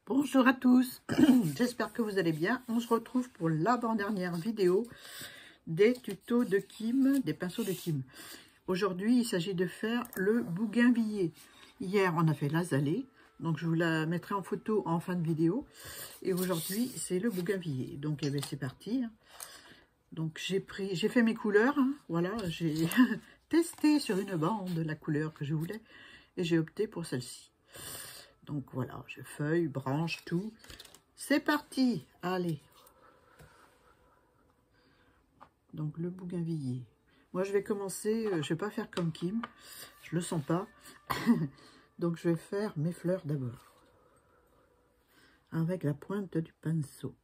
Bonjour à tous, j'espère que vous allez bien. On se retrouve pour l'avant-dernière vidéo des tutos de Kim, des pinceaux de Kim. Aujourd'hui, il s'agit de faire le bougainvillier. Hier, on a fait l'azalée, donc je vous la mettrai en photo en fin de vidéo. Et aujourd'hui, c'est le bougainvillier. Donc, eh bien, c'est parti. Donc, j'ai fait mes couleurs. Voilà, j'ai testé sur une bande la couleur que je voulais et j'ai opté pour celle-ci. Donc voilà, je feuille, branche, tout. C'est parti, allez. Donc le bougainvillier. Moi je vais commencer, je vais pas faire comme Kim, je le sens pas. Donc je vais faire mes fleurs d'abord. Avec la pointe du pinceau.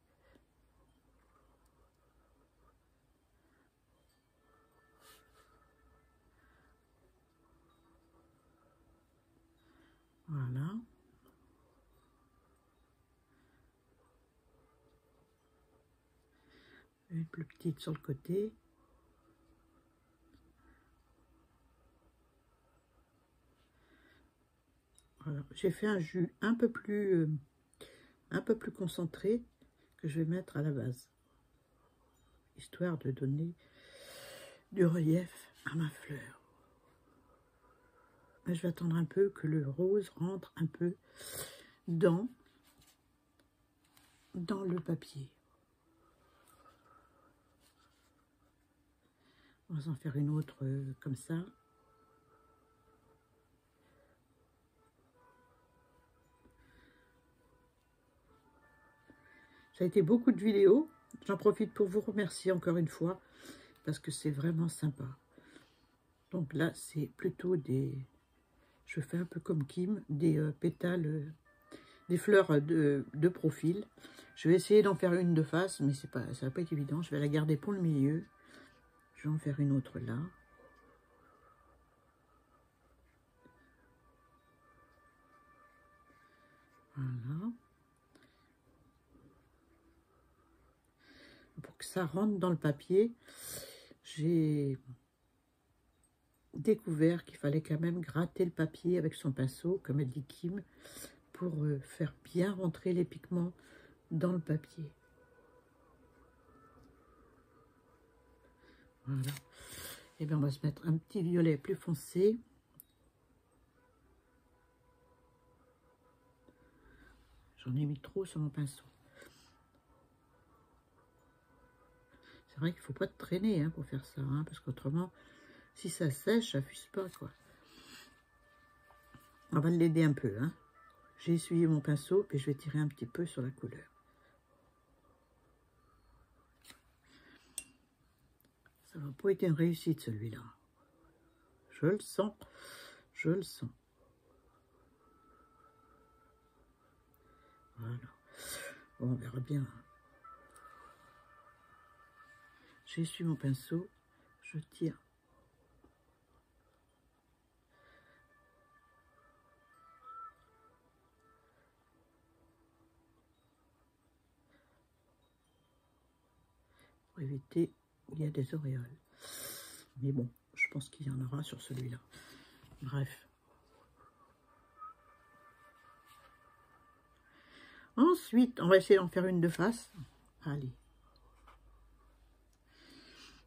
Voilà. Une plus petite sur le côté. Voilà. J'ai fait un jus un peu plus concentré que je vais mettre à la base. Histoire de donner du relief à ma fleur. Mais je vais attendre un peu que le rose rentre un peu dans le papier. On va en faire une autre comme ça. Ça a été beaucoup de vidéos. J'en profite pour vous remercier encore une fois parce que c'est vraiment sympa. Donc là, c'est plutôt des... Je fais un peu comme Kim, des pétales, des fleurs de profil. Je vais essayer d'en faire une de face, mais ça va pas être évident. Je vais la garder pour le milieu. Je vais en faire une autre là. Voilà. Pour que ça rentre dans le papier, j'ai découvert qu'il fallait quand même gratter le papier avec son pinceau, comme elle dit Kim, pour faire bien rentrer les pigments dans le papier. Voilà. Et bien on va se mettre un petit violet plus foncé. J'en ai mis trop sur mon pinceau. C'est vrai qu'il ne faut pas traîner pour faire ça, parce qu'autrement, si ça sèche, ça fuse pas, quoi. On va l'aider un peu. J'ai essuyé mon pinceau et je vais tirer un petit peu sur la couleur. Ça va pas être une réussite, celui-là. Je le sens. Je le sens. Voilà. Bon, on verra bien. J'essuie mon pinceau. Je tire. Pour éviter qu'il y a des auréoles. Mais bon, je pense qu'il y en aura sur celui-là. Bref. Ensuite, on va essayer d'en faire une de face. Allez.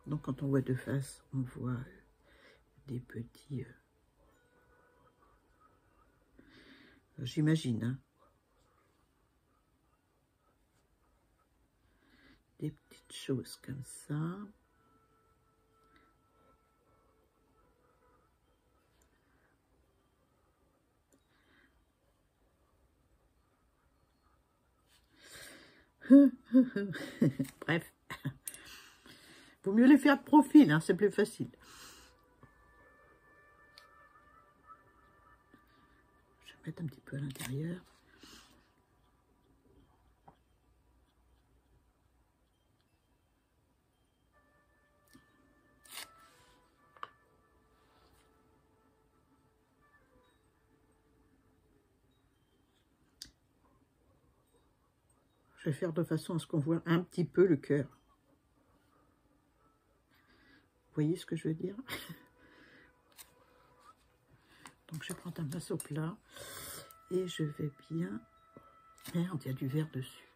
Donc, quand on voit de face, on voit des petits... J'imagine, des petites choses comme ça. Bref, vaut mieux les faire de profil, c'est plus facile. Je vais mettre un petit peu à l'intérieur. Je vais faire de façon à ce qu'on voit un petit peu le cœur. Vous voyez ce que je veux dire? Donc je prends un pinceau plat et je vais bien Merde, il y a du vert dessus.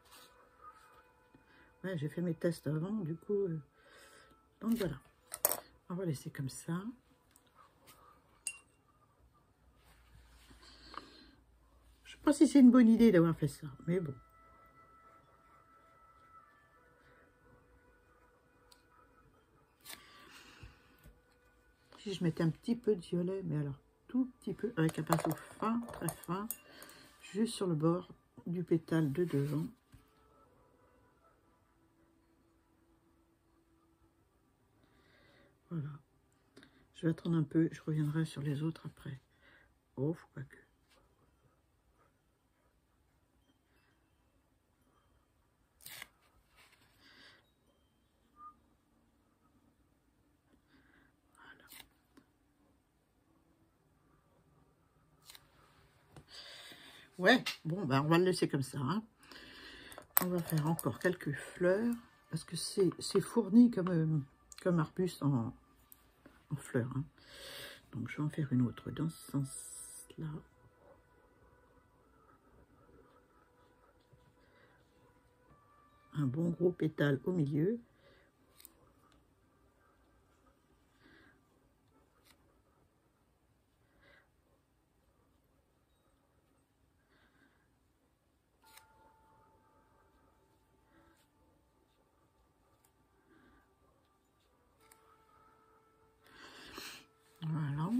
Ouais, j'ai fait mes tests avant, du coup. Donc voilà. On va laisser comme ça. Je sais pas si c'est une bonne idée d'avoir fait ça, mais bon. Si je mettais un petit peu de violet, mais alors tout petit peu, avec un pinceau fin, très fin, juste sur le bord du pétale de devant. Voilà. Je vais attendre un peu, je reviendrai sur les autres après. Oh, faut pas que... Ouais, bon, ben on va le laisser comme ça. Hein. On va faire encore quelques fleurs, parce que c'est fourni comme arbuste en fleurs. Hein. Donc, je vais en faire une autre dans ce sens-là. Un bon gros pétale au milieu. Voilà.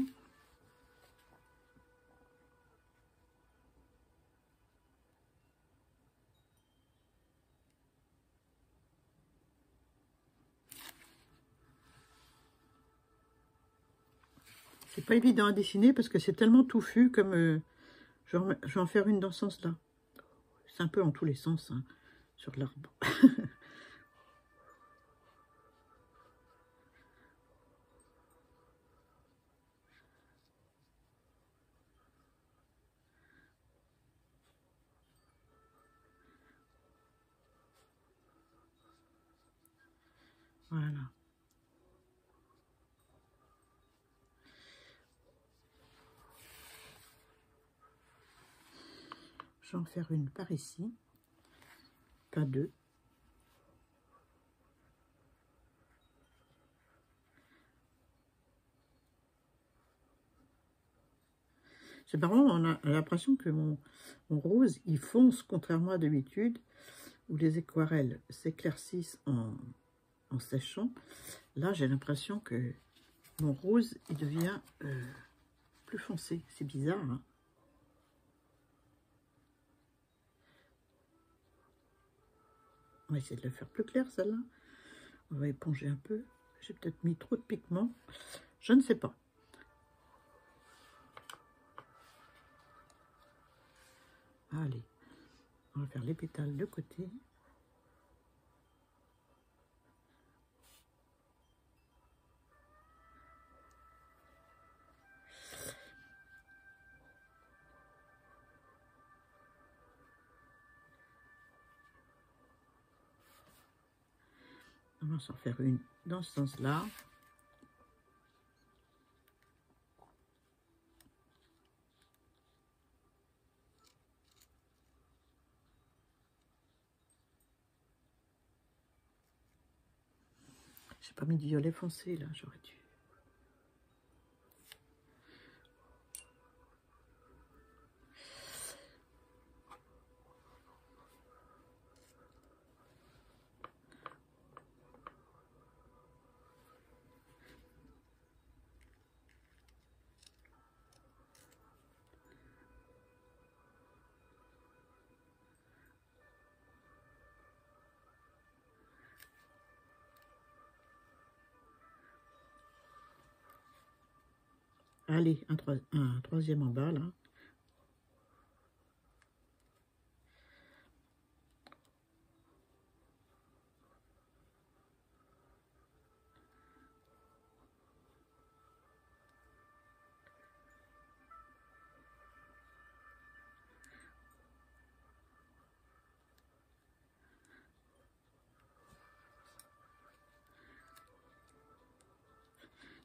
C'est pas évident à dessiner parce que c'est tellement touffu comme... je vais en faire une dans ce sens-là. C'est un peu en tous les sens hein, sur l'arbre. Voilà. Je vais en faire une par ici. Pas deux. C'est marrant, on a l'impression que mon rose, il fonce, contrairement à d'habitude, où les aquarelles s'éclaircissent en séchant. Là, j'ai l'impression que mon rose, il devient plus foncé. C'est bizarre, hein. On va essayer de le faire plus clair, celle-là. On va éponger un peu. J'ai peut-être mis trop de pigments. Je ne sais pas. Allez, on va faire les pétales de côté. On va s'en faire une dans ce sens-là. J'ai pas mis du violet foncé, là, j'aurais dû. Allez, un troisième en bas, là.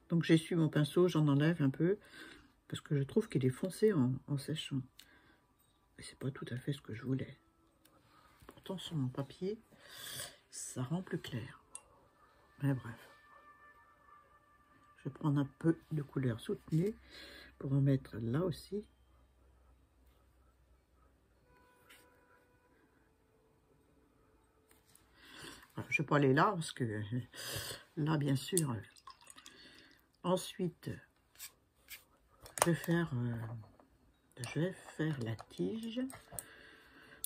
Donc j'essuie mon pinceau, j'en enlève un peu, parce que je trouve qu'il est foncé en séchant. Et c'est pas tout à fait ce que je voulais. pourtant sur mon papier, ça rend plus clair. Mais bref. Je vais prendre un peu de couleur soutenue pour en mettre là aussi. Alors, je ne vais pas aller là parce que là, bien sûr. Ensuite, je vais faire la tige.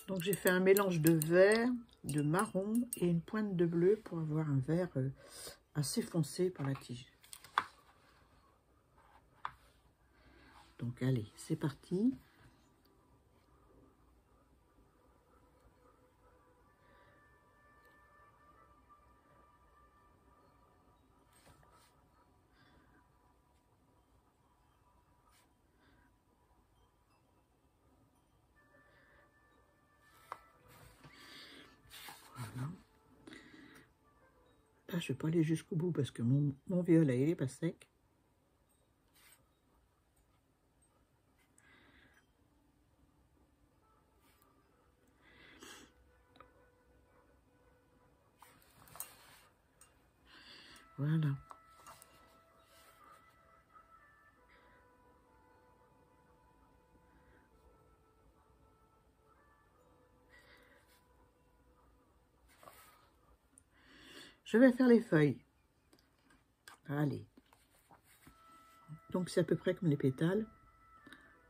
Donc, j'ai fait un mélange de vert, de marron et une pointe de bleu pour avoir un vert assez foncé pour la tige. Donc, allez, c'est parti. Voilà. Là, je ne vais pas aller jusqu'au bout parce que mon violet, il n'est pas sec. Voilà. Je vais faire les feuilles. Allez. Donc, c'est à peu près comme les pétales.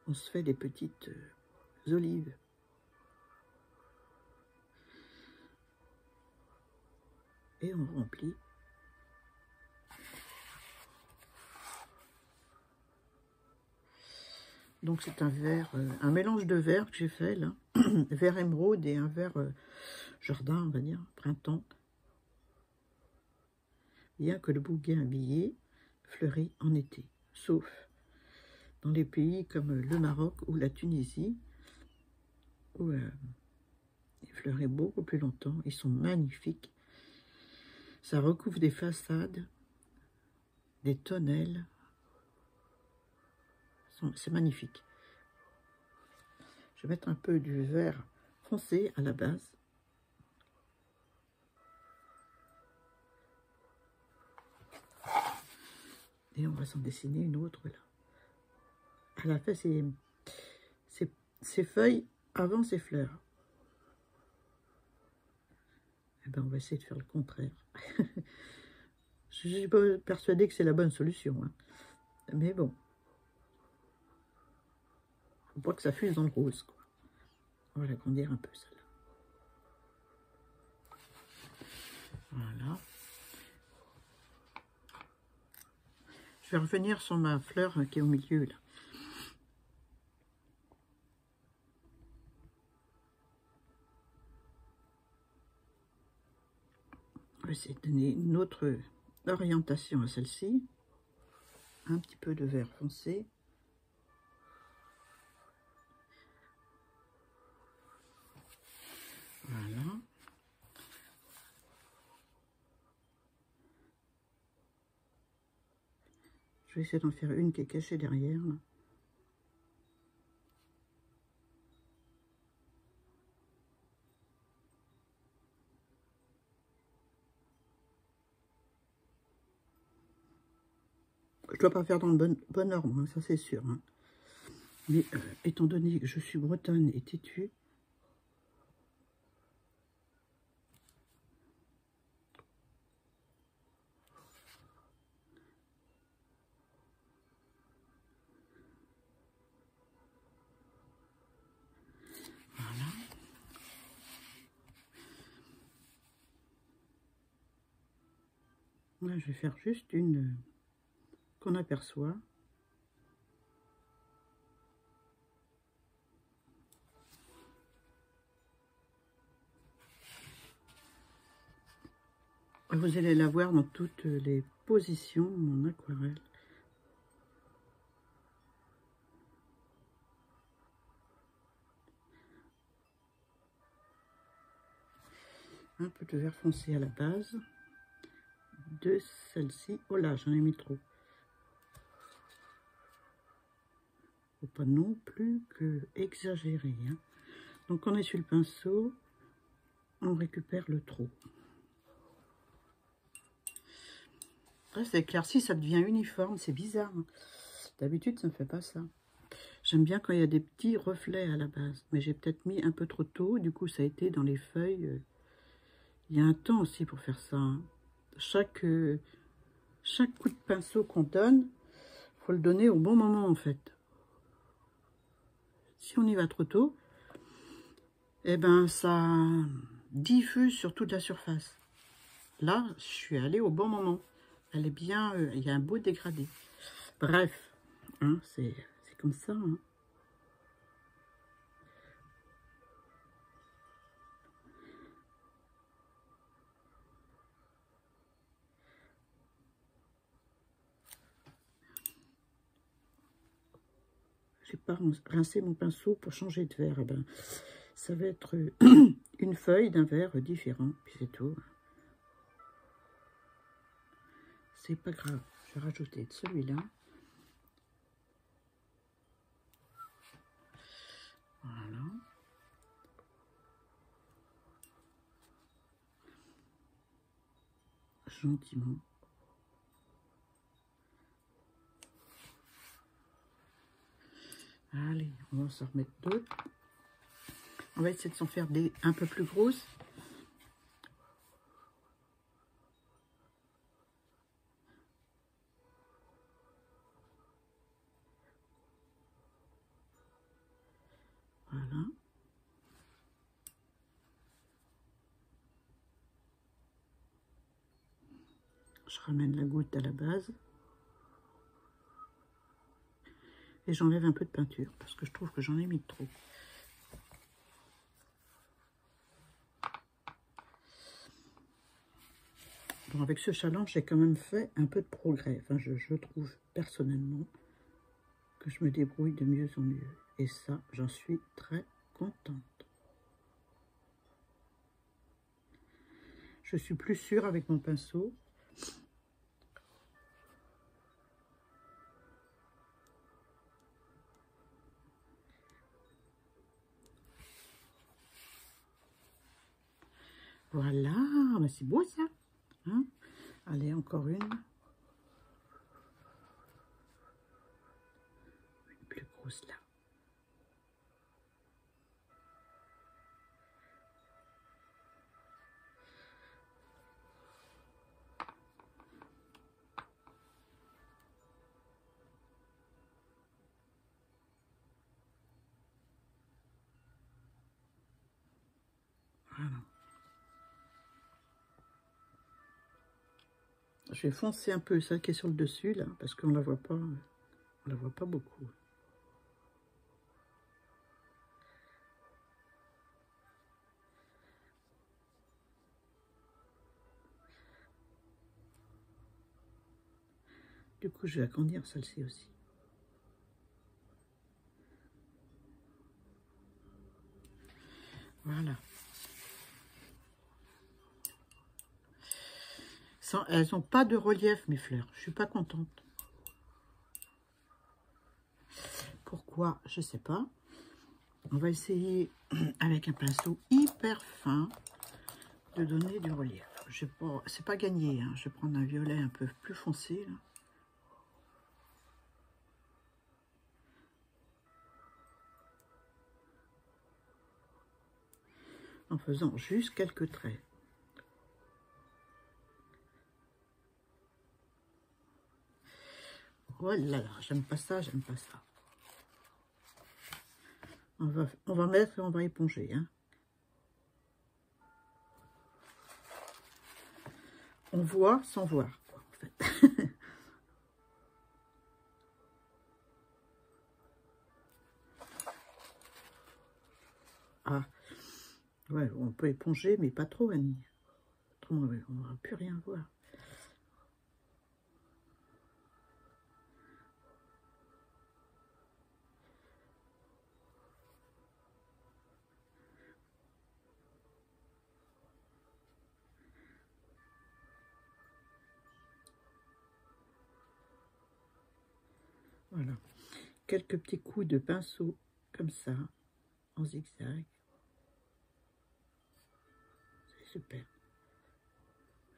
On se fait des petites olives. Et on remplit. Donc, c'est un vert, un mélange de verre que j'ai fait là. Vert émeraude et un vert jardin, on va dire, printemps. Bien que le bougainvillier fleurit en été, sauf dans les pays comme le Maroc ou la Tunisie, où ils fleurissent beaucoup plus longtemps. Ils sont magnifiques. Ça recouvre des façades, des tonnelles. C'est magnifique. Je vais mettre un peu du vert foncé à la base. Et on va s'en dessiner une autre là. Elle a fait ses feuilles avant ses fleurs. Eh ben, on va essayer de faire le contraire. Je ne suis pas persuadée que c'est la bonne solution. Hein. Mais bon. Faut pas que ça fuse dans le rose. Quoi. On va l'agrandir un peu, celle-là. Voilà. Je vais revenir sur ma fleur qui est au milieu, là. On va essayer de donner une autre orientation à celle-ci. Un petit peu de vert foncé. Voilà. Je vais essayer d'en faire une qui est cachée derrière. Là. Je ne dois pas faire dans le bon ordre, hein, ça c'est sûr. Hein. Mais étant donné que je suis bretonne et têtue, voilà. Là, je vais faire juste une qu'on aperçoit. Vous allez la voir dans toutes les positions de mon aquarelle. Un peu de vert foncé à la base. De celle-ci. Oh là, j'en ai mis trop. Faut pas non plus que exagérer. Hein. Donc on est sur le pinceau. on récupère le trou. Après, c'est éclairci, ça devient uniforme, c'est bizarre. Hein. D'habitude, ça ne me fait pas ça. J'aime bien quand il y a des petits reflets à la base, mais j'ai peut-être mis un peu trop tôt, du coup ça a été dans les feuilles. Il y a un temps aussi pour faire ça. Hein. Chaque coup de pinceau qu'on donne, faut le donner au bon moment en fait. Si on y va trop tôt, eh ben ça diffuse sur toute la surface. Là, je suis allée au bon moment. Elle est bien, il y a un beau dégradé. Bref, hein, c'est comme ça. Hein. J'ai pas rincé mon pinceau pour changer de verre. Eh ben, ça va être une feuille d'un verre différent, puis c'est tout. C'est pas grave. Je vais rajouter celui-là. Voilà. Gentiment. Allez, on va s'en remettre d'autres. On va essayer de s'en faire des un peu plus grosses. Voilà. Je ramène la goutte à la base. Et j'enlève un peu de peinture, parce que je trouve que j'en ai mis trop. Bon, avec ce challenge, j'ai quand même fait un peu de progrès. Enfin, je trouve personnellement que je me débrouille de mieux en mieux. Et ça, j'en suis très contente. Je suis plus sûre avec mon pinceau. Voilà, ben c'est beau ça. Hein? Allez, encore une. Une plus grosse là. Voilà. Je vais foncer un peu ça qui est sur le dessus là, parce qu'on la voit pas. On la voit pas beaucoup. Du coup, je vais agrandir celle-ci aussi. Voilà. Elles n'ont pas de relief, mes fleurs. Je suis pas contente. Pourquoi? Je sais pas. On va essayer, avec un pinceau hyper fin, de donner du relief. C'est pas gagné. Hein. Je vais prendre un violet un peu plus foncé. Là. En faisant juste quelques traits. Voilà, j'aime pas ça, j'aime pas ça. On va mettre et on va éponger. Hein. On voit sans voir, quoi, en fait. Ah, ouais, on peut éponger, mais pas trop, Annie. Autrement, on ne va plus rien voir. Voilà. Quelques petits coups de pinceau, comme ça, en zigzag. super.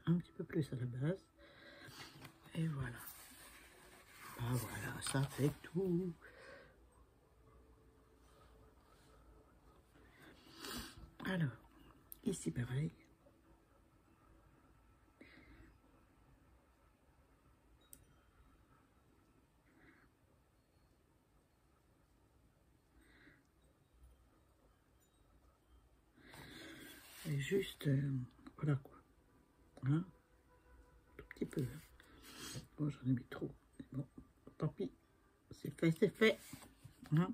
Un petit peu plus à la base. Et voilà. Ah voilà, ça fait tout. Alors, ici pareil. Et juste, voilà quoi. Hein, tout petit peu. Bon, j'en ai mis trop. Bon, tant pis. C'est fait, c'est fait. Hein.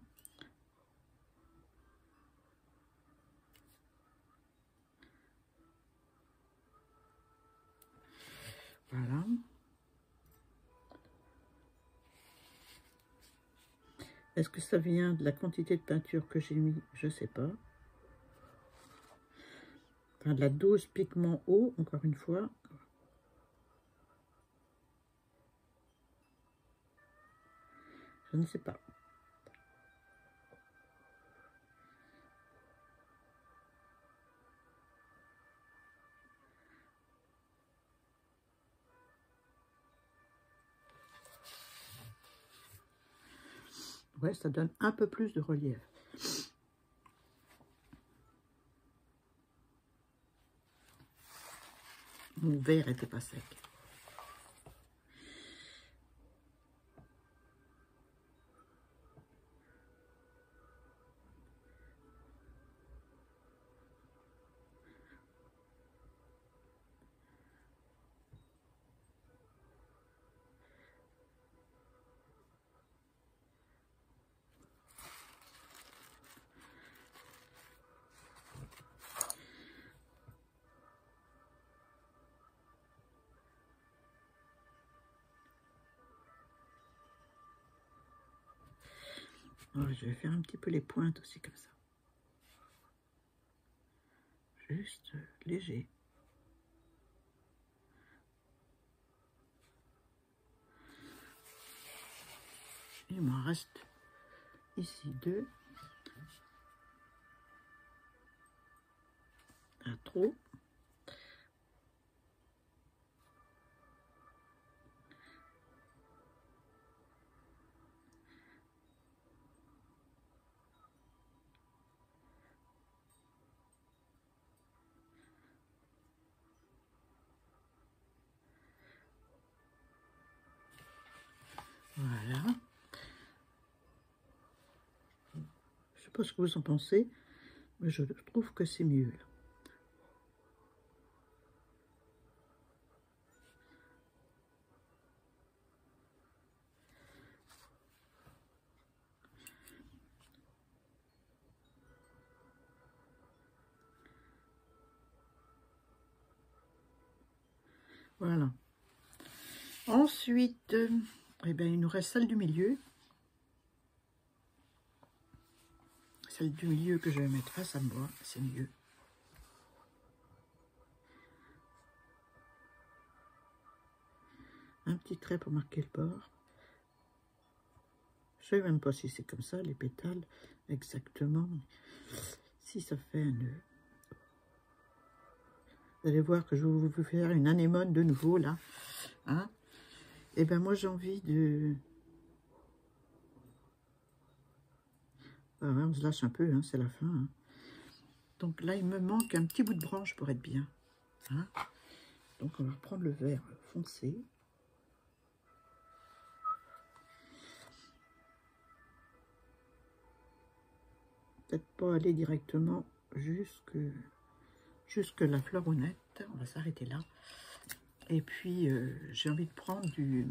Voilà. Est-ce que ça vient de la quantité de peinture que j'ai mis? Je sais pas. Enfin, de la dose pigment eau, encore une fois. Je ne sais pas. Ouais, ça donne un peu plus de relief. Mon verre n'était pas sec. Alors, je vais faire un petit peu les pointes aussi comme ça. Juste léger. Il m'en reste ici 2. Un trop. Voilà. Je sais pas ce que vous en pensez, mais je trouve que c'est mieux là. Voilà. Ensuite, eh bien, il nous reste celle du milieu. Celle du milieu que je vais mettre face à moi, c'est mieux. Un petit trait pour marquer le bord. Je sais même pas si c'est comme ça, les pétales, exactement. Si ça fait un nœud. Vous allez voir que je vais vous faire une anémone de nouveau, là. Hein? Et ben moi, j'ai envie de... Ah ouais, on se lâche un peu, hein, c'est la fin. Hein. Donc là, il me manque un petit bout de branche pour être bien. Hein? Donc on va reprendre le vert foncé. Peut-être pas aller directement jusque la fleuronnette. On va s'arrêter là. Et puis, j'ai envie de prendre de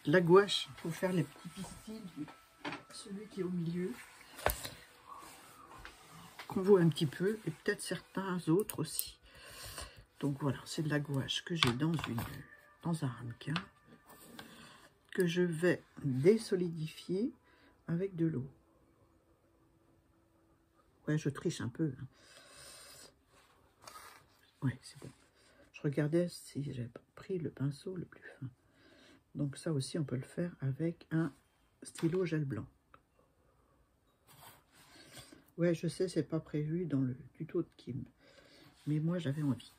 la gouache pour faire les petits pistils. Celui qui est au milieu. Qu'on voit un petit peu. Et peut-être certains autres aussi. Donc voilà, c'est de la gouache que j'ai dans un ramequin. Que je vais désolidifier avec de l'eau. Ouais, je triche un peu. Hein. Ouais, c'est bon. Je regardais si j'avais pris le pinceau le plus fin. Donc ça aussi, on peut le faire avec un stylo gel blanc. Ouais, je sais, c'est pas prévu dans le tuto de Kim. Mais moi, j'avais envie.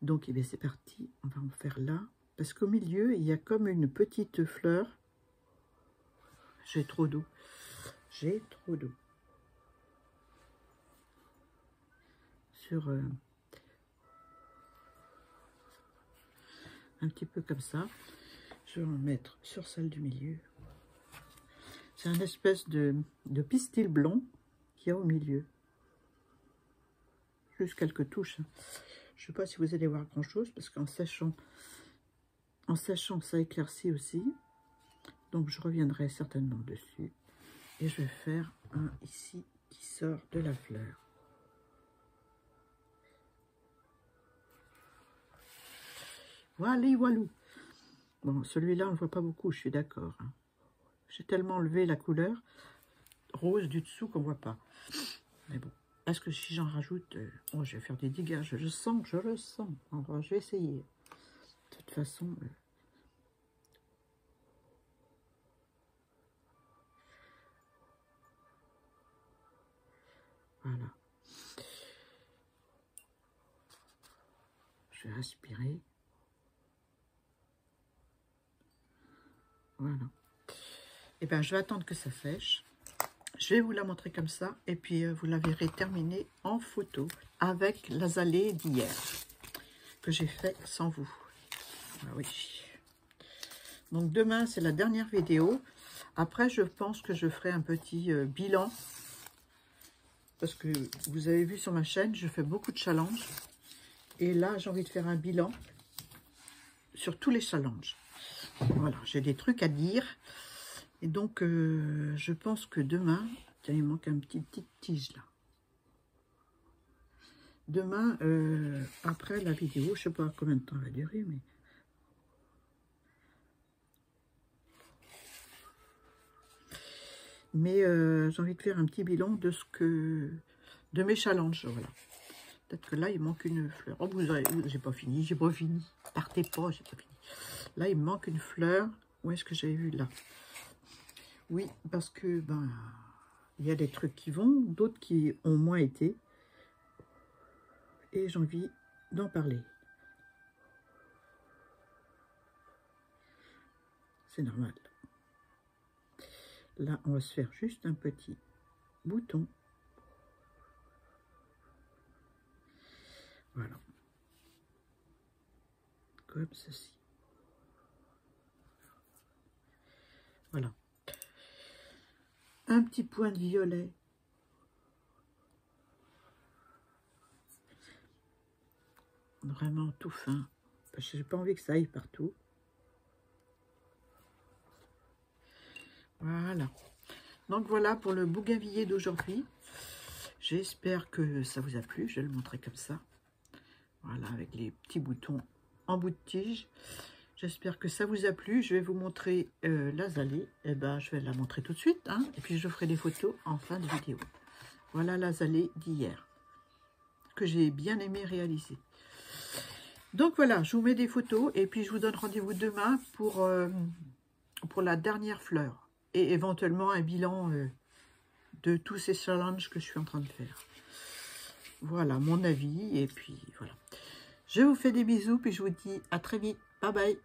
Donc, eh bien, c'est parti. On va en faire là. Parce qu'au milieu, il y a comme une petite fleur. J'ai trop d'eau. J'ai trop d'eau. Sur un petit peu comme ça. Je vais en mettre sur celle du milieu. C'est un espèce de pistil blanc qu'il y a au milieu. Juste quelques touches. Je ne sais pas si vous allez voir grand chose parce qu'en sèchant, ça éclaircit aussi. Donc je reviendrai certainement dessus. Et je vais faire un ici qui sort de la fleur. Voilà, voilou. Bon, celui-là, on ne voit pas beaucoup, je suis d'accord. Hein. J'ai tellement enlevé la couleur rose du dessous qu'on ne voit pas. Mais bon, est-ce que si j'en rajoute... oh, je vais faire des dégâts, je le sens. Alors, je vais essayer. De toute façon... voilà. Je vais aspirer. Voilà. Et bien, je vais attendre que ça sèche. Je vais vous la montrer comme ça. Et puis, vous la verrez terminée en photo avec l'azalée d'hier. Que j'ai fait sans vous. Ah oui. Donc, demain, c'est la dernière vidéo. Après, je pense que je ferai un petit bilan. Parce que vous avez vu sur ma chaîne, je fais beaucoup de challenges. Et là, j'ai envie de faire un bilan sur tous les challenges. Voilà, j'ai des trucs à dire. Et donc, je pense que demain... tiens, il manque une petite tige là. Demain, après la vidéo, je ne sais pas combien de temps elle va durer, mais... j'ai envie de faire un petit bilan de de mes challenges, voilà. Peut-être que là, il manque une fleur. Oh, j'ai pas fini. Partez pas, j'ai pas fini. Là, il me manque une fleur. Où est-ce que j'avais vu là? Oui, parce que, ben, il y a des trucs qui vont, d'autres qui ont moins été. Et j'ai envie d'en parler. C'est normal. Là, on va se faire juste un petit bouton. Voilà. Comme ceci. Voilà. Un petit point de violet. Vraiment tout fin. Parce que j'ai pas envie que ça aille partout. Voilà. Donc voilà pour le bougainvillier d'aujourd'hui. J'espère que ça vous a plu. Je vais le montrer comme ça. Voilà, avec les petits boutons en bout de tige. J'espère que ça vous a plu. Je vais vous montrer l'azalée. Eh ben, je vais la montrer tout de suite. Hein, et puis, je ferai des photos en fin de vidéo. Voilà l'azalée d'hier. Que j'ai bien aimé réaliser. Donc, voilà. Je vous mets des photos. Et puis, je vous donne rendez-vous demain pour la dernière fleur. Et éventuellement, un bilan de tous ces challenges que je suis en train de faire. Voilà mon avis. Et puis, voilà. Je vous fais des bisous. Puis, je vous dis à très vite. Bye bye.